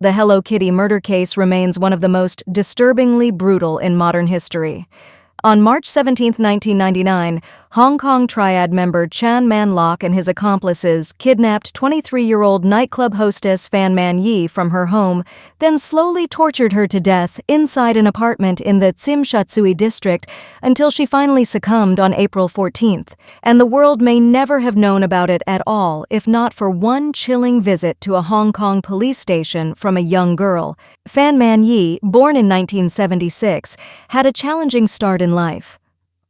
The Hello Kitty murder case remains one of the most disturbingly brutal in modern history. On March 17, 1999, Hong Kong Triad member Chan Man-lok and his accomplices kidnapped 23-year-old nightclub hostess Fan Man-yi from her home, then slowly tortured her to death inside an apartment in the Tsim Sha Tsui district until she finally succumbed on April 14th. And the world may never have known about it at all if not for one chilling visit to a Hong Kong police station from a young girl. Fan Man-yi, born in 1976, had a challenging start in life.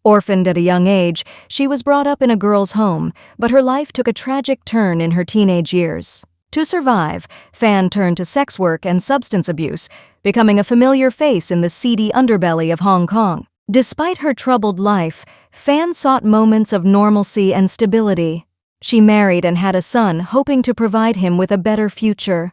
Orphaned at a young age, she was brought up in a girl's home, but her life took a tragic turn in her teenage years. To survive, Fan turned to sex work and substance abuse, becoming a familiar face in the seedy underbelly of Hong Kong. Despite her troubled life, Fan sought moments of normalcy and stability. She married and had a son, hoping to provide him with a better future.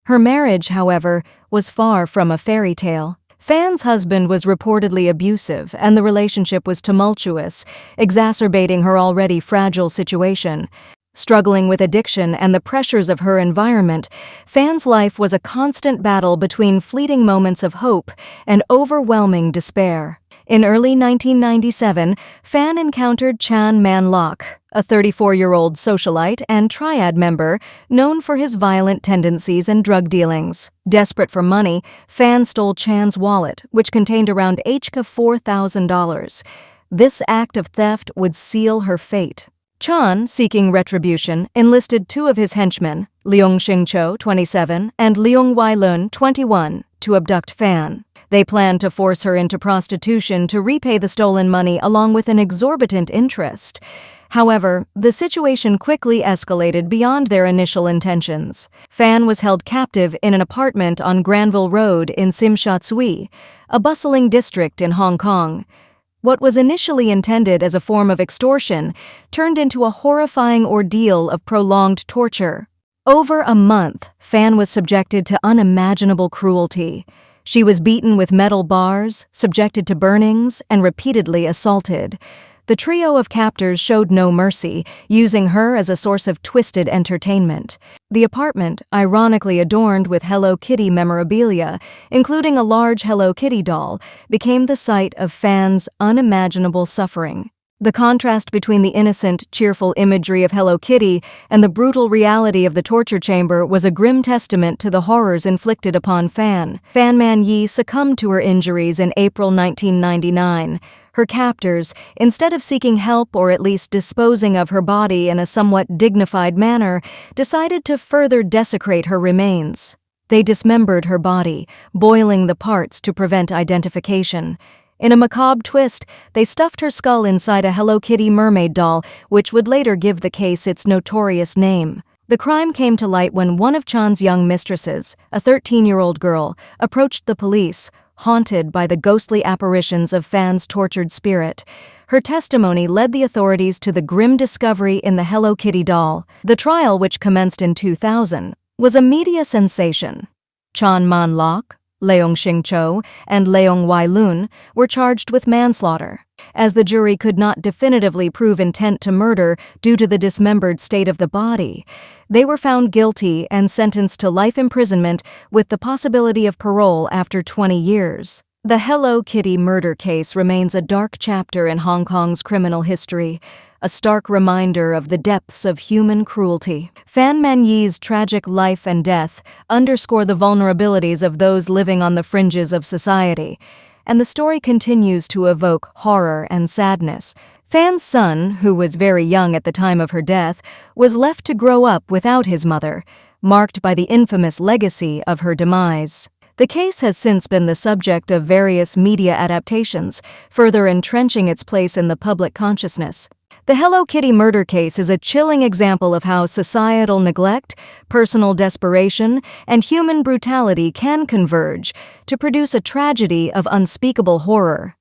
Her marriage, however, was far from a fairy tale. Fan's husband was reportedly abusive, and the relationship was tumultuous, exacerbating her already fragile situation. Struggling with addiction and the pressures of her environment, Fan's life was a constant battle between fleeting moments of hope and overwhelming despair. In early 1997, Fan encountered Chan Man-lok, a 34-year-old socialite and Triad member known for his violent tendencies and drug dealings. Desperate for money, Fan stole Chan's wallet, which contained around $4,000. This act of theft would seal her fate. Chan, seeking retribution, enlisted two of his henchmen, Leung Shing-cho, 27, and Leung Wai-lun, 21, to abduct Fan. They planned to force her into prostitution to repay the stolen money along with an exorbitant interest. However, the situation quickly escalated beyond their initial intentions. Fan was held captive in an apartment on Granville Road in Tsim Sha Tsui, a bustling district in Hong Kong. What was initially intended as a form of extortion turned into a horrifying ordeal of prolonged torture. Over a month, Fan was subjected to unimaginable cruelty. She was beaten with metal bars, subjected to burnings, and repeatedly assaulted. The trio of captors showed no mercy, using her as a source of twisted entertainment. The apartment, ironically adorned with Hello Kitty memorabilia, including a large Hello Kitty doll, became the site of Fan's unimaginable suffering. The contrast between the innocent, cheerful imagery of Hello Kitty and the brutal reality of the torture chamber was a grim testament to the horrors inflicted upon Fan. Fan Man-yi succumbed to her injuries in April 1999. Her captors, instead of seeking help or at least disposing of her body in a somewhat dignified manner, decided to further desecrate her remains. They dismembered her body, boiling the parts to prevent identification. In a macabre twist, they stuffed her skull inside a Hello Kitty mermaid doll, which would later give the case its notorious name. The crime came to light when one of Chan's young mistresses, a 13-year-old girl, approached the police, haunted by the ghostly apparitions of Fan's tortured spirit. Her testimony led the authorities to the grim discovery in the Hello Kitty doll. The trial, which commenced in 2000, was a media sensation. Chan Man-lok, Leung Shing-cho, and Leung Wai-lun were charged with manslaughter. As the jury could not definitively prove intent to murder due to the dismembered state of the body, they were found guilty and sentenced to life imprisonment with the possibility of parole after 20 years. The Hello Kitty murder case remains a dark chapter in Hong Kong's criminal history, a stark reminder of the depths of human cruelty. Fan Man-yi's tragic life and death underscore the vulnerabilities of those living on the fringes of society, and the story continues to evoke horror and sadness. Fan's son, who was very young at the time of her death, was left to grow up without his mother, marked by the infamous legacy of her demise. The case has since been the subject of various media adaptations, further entrenching its place in the public consciousness. The Hello Kitty murder case is a chilling example of how societal neglect, personal desperation, and human brutality can converge to produce a tragedy of unspeakable horror.